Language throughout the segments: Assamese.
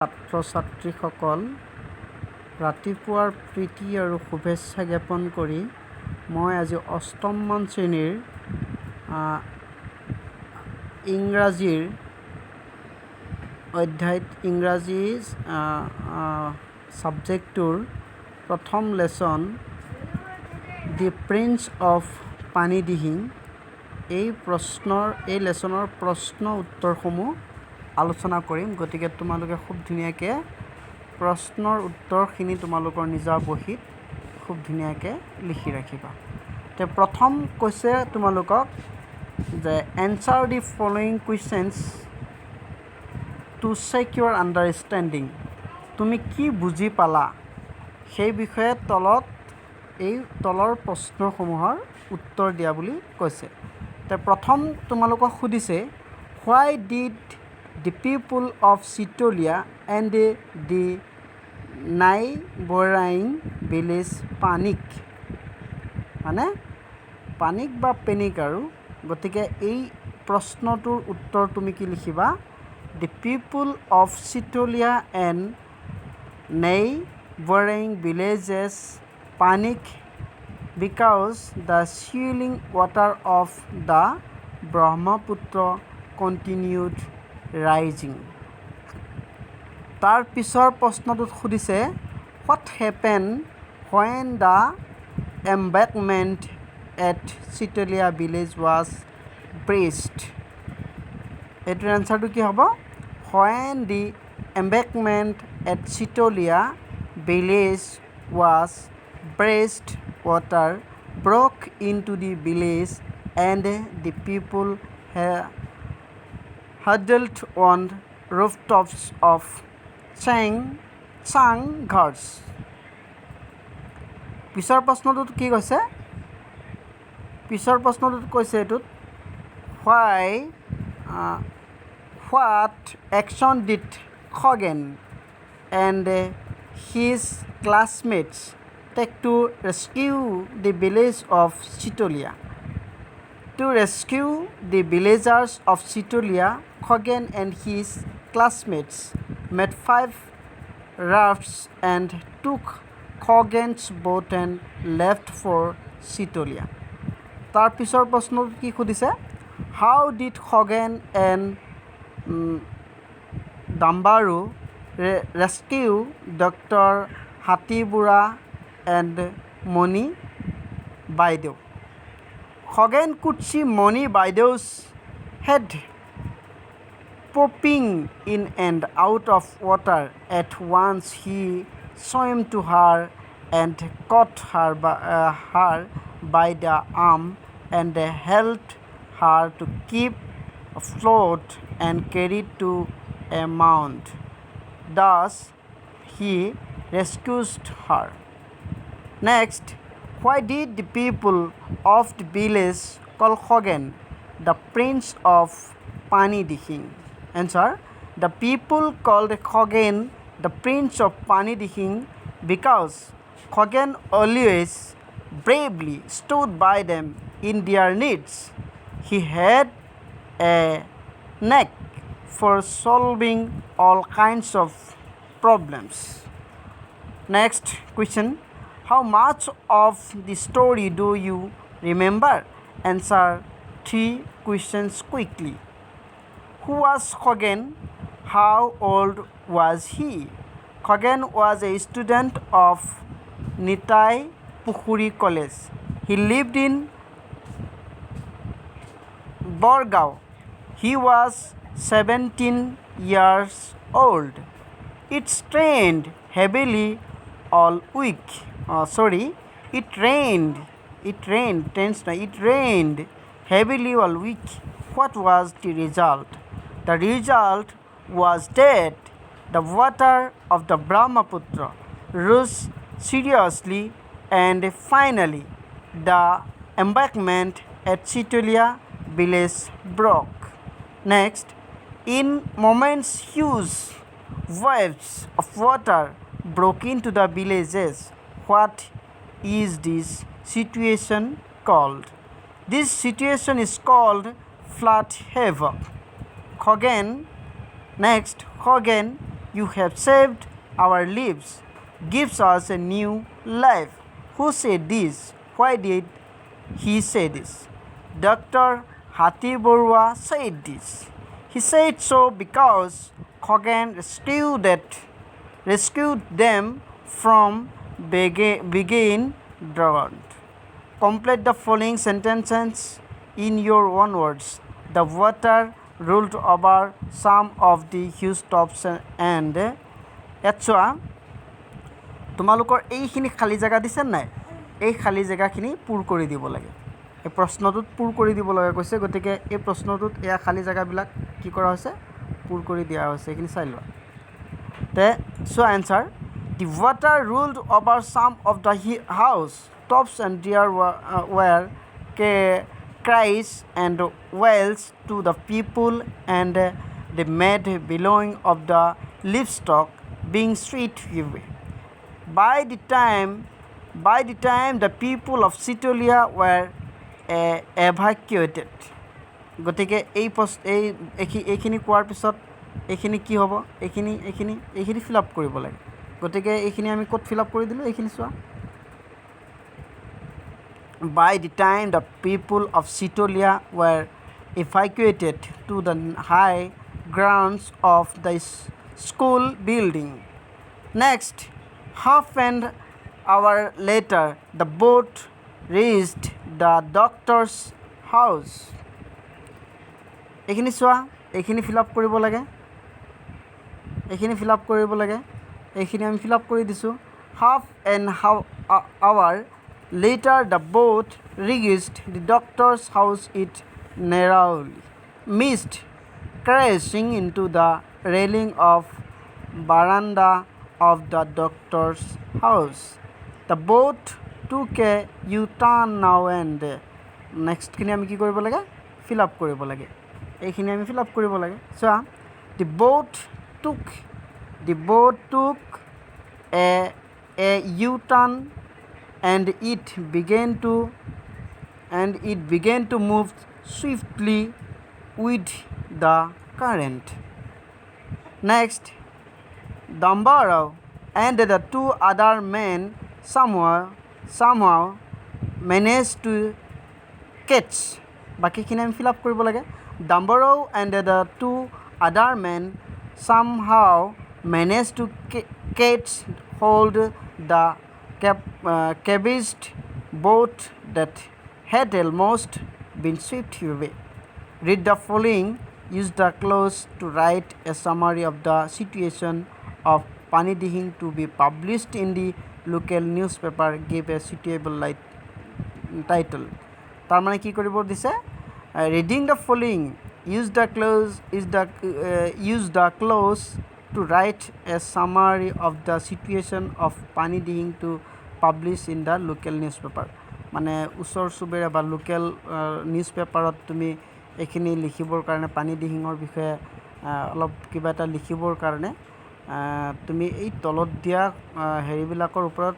ছাত্ৰ ছাত্ৰীসকল ৰাতিপুৱাৰ প্ৰীতি আৰু শুভেচ্ছা জ্ঞাপন কৰি মই আজি অষ্টমমান শ্ৰেণীৰ ইংৰাজীৰ অধ্যায়ত ইংৰাজী ছাবজেক্টটোৰ প্ৰথম লেচন দি প্ৰিন্স অফ পানী দিহিং এই লেচনৰ প্ৰশ্ন উত্তৰসমূহ আলোচনা কৰিম। গতিকে তোমালোকে খুব ধুনীয়াকৈ প্ৰশ্নৰ উত্তৰখিনি তোমালোকৰ নিজা বহীত খুব ধুনীয়াকৈ লিখি ৰাখিবা। তে প্ৰথম কৈছে তোমালোকক যে answer the following questions to check your understanding. তুমি কি বুজি পালা সেই বিষয়ে তলৰ প্ৰশ্নসমূহৰ উত্তৰ দিয়া বুলি কৈছে। তে প্ৰথম তোমালোকক সুধিছে হোৱাই did the people of Sitolia and the neighboring village panic মানে পানিক বা পেনিক আৰু। গতিকে এই প্ৰশ্নটোৰ উত্তৰ তুমি কি লিখিবা? The people of Sitolia and neighboring villages panic because the swelling water of the Brahmaputra continued rising. তাৰ পিছৰ প্ৰশ্নটোত সুধিছে what happen when the embankment at Chitlia village was breached. এইটোৰ এনচাৰটো কি হ'ব? When the embankment at Chitlia village was breached water broke into the village and the people huddled on rooftops of Changhars। পিছৰ প্ৰশ্নটোত কি কৈছে? এইটোত what action did Khagen and his classmates take to rescue the village of Chitlia. To rescue the villagers of Sitolia, Khoghen and his classmates made 5 rafts and took Khoghen's boat and left for Sitolia। তাৰ পিছৰ প্ৰশ্নটো কি সুধিছে? How did Khoghen and Dambaru rescue Dr. Hatibura and Moni Baidew? Khoghen could see Moni Baidew's head popping in and out of water. At once he swam to her and caught her by the arm and held her to keep afloat and carried to a mound. Thus he rescued her. Next, why did the people of the village call Khoghen the Prince of Pani Dihing? Answer: the people called Khoghen the Prince of Pani Dihing because Khoghen always bravely stood by them in their needs. He had a knack for solving all kinds of problems. Next question. How much of the story do you remember? Answer 3 questions quickly. Who was Khoghen? How old was he? Khoghen was a student of Nitai Pukhuri College. He lived in Borgao. He was 17 years old. It rained heavily all week. It rained heavily all week. What was the result? The result was that the water of the Brahmaputra rose seriously and finally the embankment at Sitolia village broke. Next, in moments huge waves of water broke into the villages. What is this situation called? This situation is called flood havoc. Khoghen you have saved our lives, gives us a new life. Who said this? Why did he say this? Dr. Hati Borua said this. He said so because Khoghen rescued them from begin drowned. Complete the following sentences in your own words. The water ruled over some of the hilltops and ইয়াত চোৱা তোমালোকৰ এইখিনি খালী জেগা দিছে নাই এই খালী জেগাখিনি পূৰ কৰি দিব লাগে এই প্ৰশ্নটোত পূৰ কৰি দিব লগা কৈছে গতিকে এই প্ৰশ্নটোত এয়া খালী জেগাবিলাক কি কৰা হৈছে পূৰ কৰি দিয়া হৈছে এইখিনি চাই লোৱা তে so answer the water ruled over some of the house tops and there were cries and wails to the people and the made belonging of the livestock being swept away. By the time the people of Sitolia were evacuated. গতিকে এইখিনি কোৱাৰ পিছত এইখিনি কি হ'ব এইখিনি ফিল আপ কৰিব লাগে গতিকে এইখিনি আমি ক'ত ফিল আপ কৰি দিলোঁ এইখিনি চোৱা By the time the people of Sitolia were evacuated to the high grounds of the school building. Next, half an hour later, the boat reached the doctor's house. এইখিনি চোৱা এইখিনি ফিল আপ কৰিব লাগে এইখিনি ফিল আপ কৰিব লাগে এইখিনি আমি ফিল আপ কৰি দিছোঁ half an hour later the boat reached the doctor's house it narrowly missed crashing into the railing of veranda of the doctor's house. The boat took a U-turn now and next খিনি আমি কি কৰিব লাগে ফিল আপ কৰিব লাগে এইখিনি আমি ফিল আপ কৰিব লাগে চোৱা the boat took a U-turn and it began to move swiftly with the current. Next, Dambarao and the two other men somehow managed to catch. বাকীখিনি আমি ফিল আপ কৰিব লাগে Dambarao and the two other men somehow managed to catch hold the cabaged boat that had almost been swept away. Read the following. Use the clause to write a summary of the situation of Pani Dihing to be published in the local newspaper. Give a suitable title. তার মানে কি কৰিব দিছে reading the following use the clause to write a summary of the situation of Pani Dihing to publish in the local newspaper মানে ওচৰ চুবুৰীয়া বা লোকেল নিউজপেপাৰত তুমি এইখিনি লিখিবৰ কাৰণে পানী দিহিঙৰ বিষয়ে অলপ কিবা এটা লিখিবৰ কাৰণে তুমি এই তলত দিয়া হেৰিবিলাকৰ ওপৰত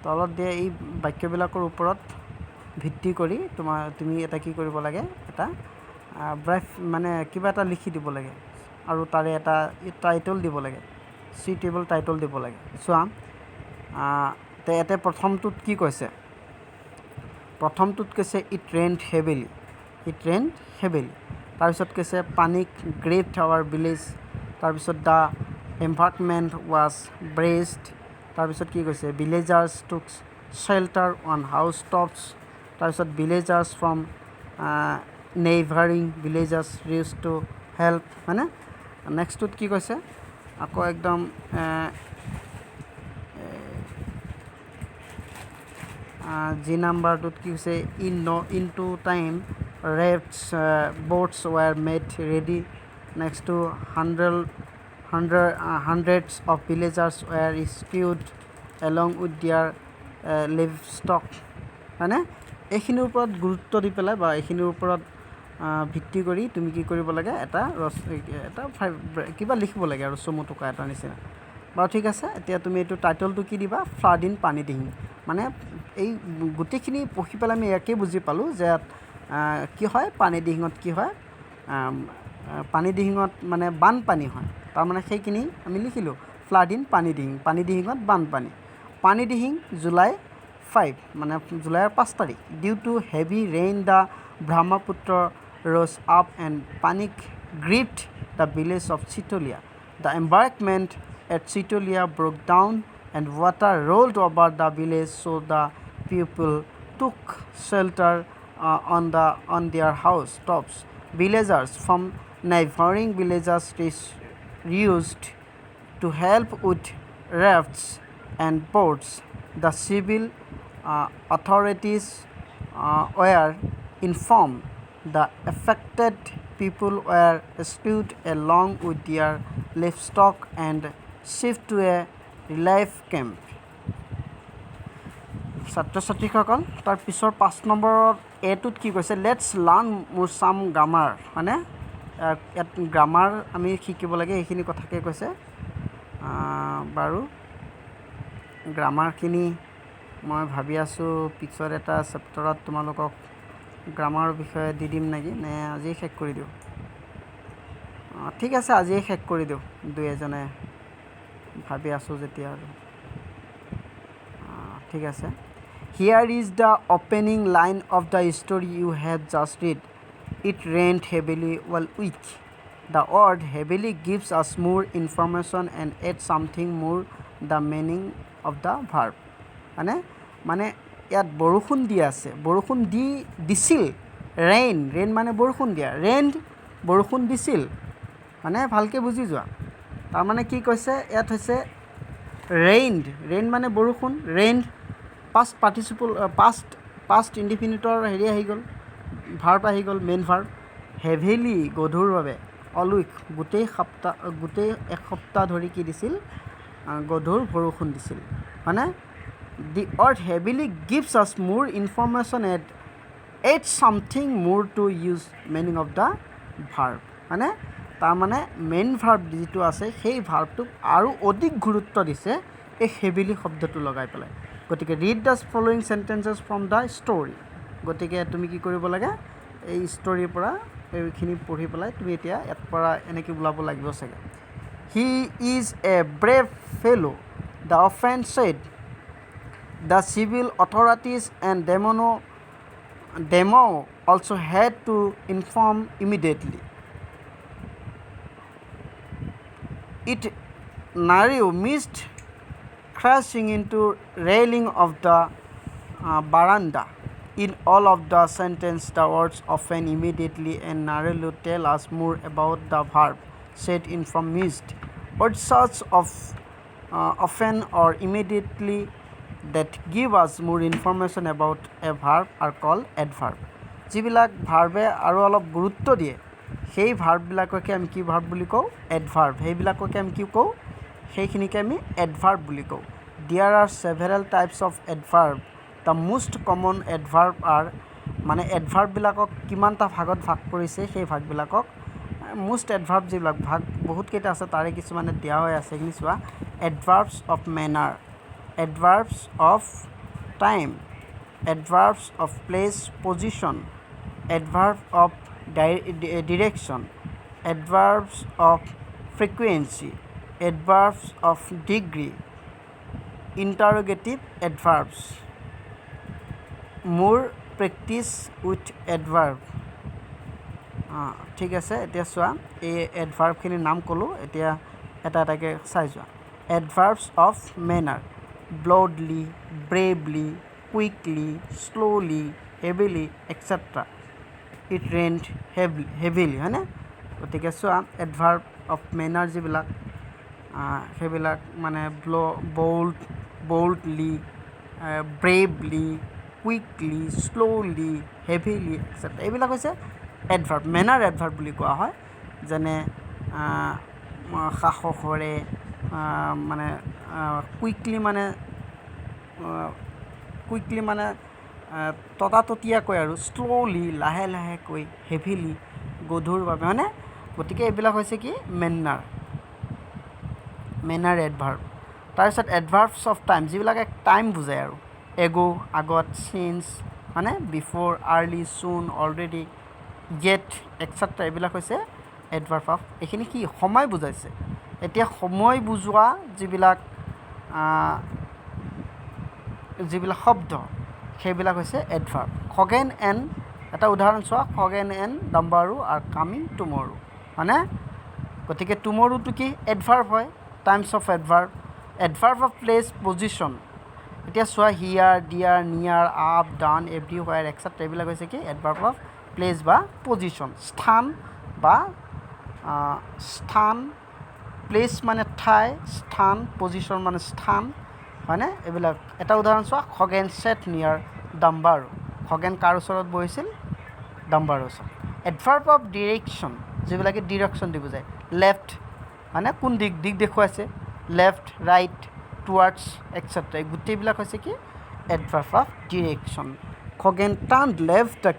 তলত দিয়া এই বাক্যবিলাকৰ ওপৰত ভিত্তি কৰি তুমি এটা কি কৰিব লাগে এটা ব্ৰাইফ মানে কিবা এটা লিখি দিব লাগে আৰু তাৰে এটা টাইটল দিব লাগে সুইটেবল টাইটল দিব লাগে চোৱা তে এতে প্ৰথমটোত কি কৈছে প্ৰথমটোত কৈছে ইট ৰেইনড হেভিলি তাৰপিছত কৈছে পানিক গ্ৰেভড আৱাৰ ভিলেজ তাৰপিছত দ্য এম্পাৰ্টমেণ্ট ৱাজ ব্ৰেজড তাৰপিছত কি কৈছে villagers took shelter on house tops তাৰপিছত villagers from neighbouring villagers refuse to help হয়নে নেক্সটটোত কি কৈছে আকৌ একদম জি নাম্বাৰটোত কি হৈছে in due time rafts boats were made ready next to hundreds of villagers were rescued along with their livestock হয়নে এইখিনিৰ ওপৰত গুৰুত্ব দি পেলাই বা এইখিনিৰ ওপৰত ভিত্তি কৰি তুমি কি কৰিব লাগে এটা কিবা লিখিব লাগে আৰু চমু টুকা এটা নিচিনা বাৰু ঠিক আছে এতিয়া তুমি এইটো টাইটলটো কি দিবা ফ্লাড ইন পানী দিহিং মানে এই গোটেইখিনি পঢ়ি পেলাই আমি একেই বুজি পালোঁ যে কি হয় পানী দিহিঙত কি হয় পানী দিহিঙত মানে বানপানী হয় তাৰমানে সেইখিনি আমি লিখিলোঁ ফ্লাড ইন পানী দিহিঙত বানপানী পানী দিহিং জুলাই 5 মানে জুলাইৰ 5 তাৰিখ due to heavy rain the Brahmaputra rose up and panic gripped the village of Chitolia. The embankment at Chitolia broke down and water rolled over the village, so the people took shelter on their house tops. Villagers from neighboring villages used to help with rafts and boats. The civil authorities were informed. The affected people were rescued along with their livestock and shipped to a relief camp. ছাত্ৰ ছাত্ৰীসকল তাৰ পিছৰ 5 নম্বৰত এটোত কি কৈছে লেটছ লাৰ্ণ মোৰ চাম গ্ৰামাৰ মানে ইয়াত গ্ৰামাৰ আমি শিকিব লাগে এইখিনি কথাকে কৈছে বাৰু গ্ৰামাৰখিনি মই ভাবি আছোঁ পিছৰ এটা চেপ্টাৰত তোমালোকক গ্ৰামাৰৰ বিষয়ে দি দিম নেকি নে আজি শেষ কৰি দিওঁ ঠিক আছে আজিয়ে শেষ কৰি দিওঁ দুই এজনে ভাবি আছোঁ যেতিয়া আৰু ঠিক আছে here is the opening line of the story you have just read it rained heavily well week the word heavily gives us more information and add something more the meaning of the verb মানে ইয়াত বৰষুণ দি আছে বৰষুণ দিছিল ৰেইন মানে বৰষুণ দিয়া ৰেইনড বৰষুণ দিছিল মানে ভালকৈ বুজি যোৱা তাৰমানে কি কৈছে ইয়াত হৈছে ৰেইন মানে বৰষুণ ৰেইনড পাষ্ট পাৰ্টিচিপল পাষ্ট ইনডিফিনিটৰ হেৰি আহি গ'ল ভাৰ্ব আহি গ'ল মেইন ভাৰ্ব হেভিলি গধুৰভাৱে অলুইক গোটেই এসপ্তাহ ধৰি কি দিছিল গধুৰ বৰষুণ দিছিল মানে The word heavily gives us more information and adds something more to use meaning of the verb. মানে তাৰমানে মেইন ভাৰ্ব যিটো আছে সেই ভাৰ্বটোক আৰু অধিক গুৰুত্ব দিছে এই হেভিলি শব্দটো লগাই পেলাই গতিকে read the following sentences from the story গতিকে তুমি কি কৰিব লাগে এই ষ্টৰিৰ পৰা এইখিনি পঢ়ি পেলাই তুমি এতিয়া ইয়াৰ পৰা এনেকৈ ওলাব লাগিব চাগে he is a brave fellow the often said The civil authorities and demo also had to inform immediately. It narrow missed crashing into railing of the veranda. In all of the sentence, the words often immediately and narrowly tell us more about the verb said in from missed. Words such of often or immediately that give us more information about a verb are called adverb. যিবিলাক ভাৰ্বে আৰু অলপ গুৰুত্ব দিয়ে সেই ভাৰ্ববিলাককে আমি কি ভাৰ্ব বুলি কওঁ এডভাৰ্ব সেইবিলাককে আমি কি কওঁ সেইখিনিকে আমি এডভাৰ্ব বুলি কওঁ there are several types of adverb the most common adverb are মানে এডভাৰ্ববিলাকক কিমানটা ভাগত ভাগ কৰিছে সেই ভাগবিলাকক মোষ্ট এডভাৰ্ব যিবিলাক ভাগ বহুতকেইটা আছে তাৰে কিছুমানে দিয়া হৈ আছে সেইখিনি চোৱা adverbs of manner adverbs of time adverbs of place position adverb of direction adverbs of frequency adverbs of degree interrogative adverbs more practice with adverb ঠিক আছে এতিয়া চোৱা এই এডভাৰ্বখিনিৰ নাম ক'লোঁ এতিয়া এটা এটাকৈ চাই যোৱা adverbs of manner boldly, bravely, quickly, slowly, heavily, etc. It rained heavily হয়নে গতিকে চোৱা এডভাৰ্ব অফ মেনাৰ যিবিলাক সেইবিলাক মানে boldly, bravely, quickly, slowly, heavily, etc. এইবিলাক হৈছে এডভাৰ্ব মেনাৰ এডভাৰ্ব বুলি কোৱা হয় যেনে সাহসৰে মানে কুইকলি মানে ততাততীয়াকৈ আৰু শ্ল'লি লাহে লাহেকৈ হেভিলি গধুৰভাৱে হয়নে গতিকে এইবিলাক হৈছে কি মেনাৰ এডভাৰ্ব তাৰপিছত এডভাৰ্বছ অফ টাইম যিবিলাকে টাইম বুজায় আৰু এগো আগত চিন্স মানে বিফ'ৰ আৰ্লি চুন অলৰেডি গেট এক্সেট্ৰা এইবিলাক হৈছে এডভাৰ্ব অফ এইখিনি কি সময় বুজাইছে এতিয়া সময় বুজোৱা যিবিলাক শব্দ সেইবিলাক হৈছে এডভাৰ্ব খগেন এণ্ড এটা উদাহৰণ চোৱা Khagen and Dambaru are coming tomorrow মানে গতিকে টুমৰোটো কি এডভাৰ্ব হয় times of adverb of place position এতিয়া চোৱা here there near up down everywhere etcetera এইবিলাক হৈছে কি এডভাৰ্ব অফ প্লেচ বা পজিশ্যন স্থান প্লেচ মানে ঠাই স্থান পজিশ্যন মানে স্থান হয়নে এইবিলাক এটা উদাহৰণ চোৱা খগেন ছেট নিয়াৰ ডাম্বাৰু খগেন কাৰ ওচৰত বহিছিল ডাম্বাৰুৰ ওচৰত এডভাৰ্ব অফ ডিৰেকশ্যন যিবিলাকে ডিৰেকশ্যন দি বুজায় লেফ্ট মানে কোন দিশ দেখুৱাইছে লেফ্ট ৰাইট টুৱাৰ্ডছ এক্সেট্ৰা এই গোটেইবিলাক হৈছে কি adverb of direction Khagen turn left the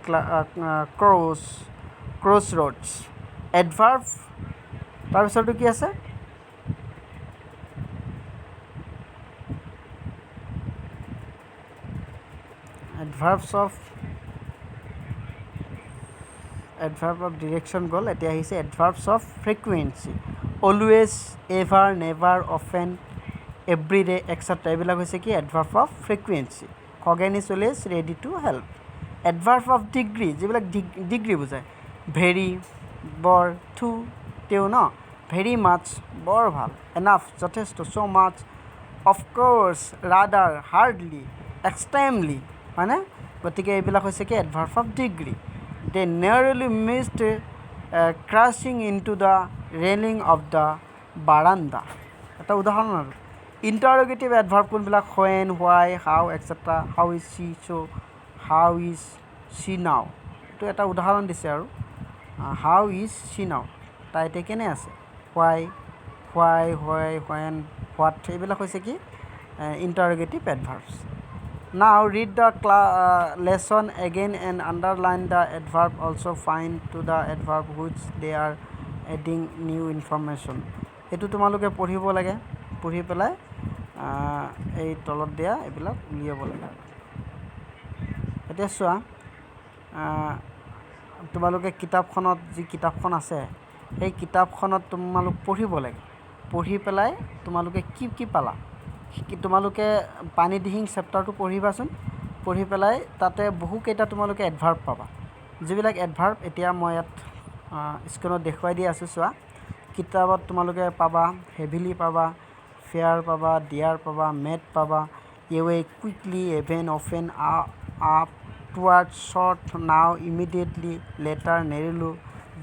crossroads adverb তাৰপিছতো কি আছে এডভাৰ্ব অফ ডিৰেকশ্যন গ'ল এতিয়া আহিছে adverbs of frequency always ever never often everyday etcetera এইবিলাক হৈছে কি adverb of frequency Khagen is always ready to help adverb of degree যিবিলাক ডিগ্ৰী বুজায় ভেৰি বৰ থু তেওঁ ন ভেৰি মাছ বৰ ভাল এনাফ যথেষ্ট so' much of course rather hardly extremely হয়নে গতিকে এইবিলাক হৈছে কি adverb of degree they nearly missed crashing into the railing of the veranda এটা উদাহৰণ আৰু ইণ্টাৰগেটিভ এডভাৰ্ব কোনবিলাক when why how etcetera how is she so' how is she now এইটো এটা উদাহৰণ দিছে আৰু হাউ ইজ চি নাও তাই এতিয়া কেনে আছে হোৱাই হোৱেন হোৱাট এইবিলাক হৈছে কি interrogative এডভাৰ্বছ Now read the lesson again and underline the adverb. Also find to the adverb which they are adding new information. এইটো তোমালোকে পঢ়িব লাগে পঢ়ি পেলাই এই তলত দিয়া এইবিলাক উলিয়াব লাগে এতিয়া চোৱা তোমালোকে কিতাপখনত যি কিতাপখন আছে সেই কিতাপখনত তোমালোক পঢ়িব লাগে পঢ়ি পেলাই তোমালোকে কি পালা তোমালোকে পানী দিহিং চেপ্টাৰটো পঢ়িবাচোন পঢ়ি পেলাই তাতে বহুকেইটা তোমালোকে এডভাৰ্ব পাবা যিবিলাক এডভাৰ্ব এতিয়া মই ইয়াত স্ক্ৰীনত দেখুৱাই দি আছোঁ চোৱা কিতাপত তোমালোকে পাবা হেভিলি পাবা ফেয়াৰ পাবা ডিয়াৰ পাবা মেড পাবা ইউৱে quickly এভেন often up toward short নাও ইমিডিয়েটলি লেটাৰ নেৰিলো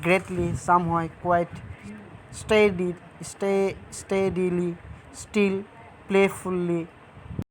গ্ৰেটলি চাম হয় কুৱাইট ষ্টেডিলি ষ্টিল playfully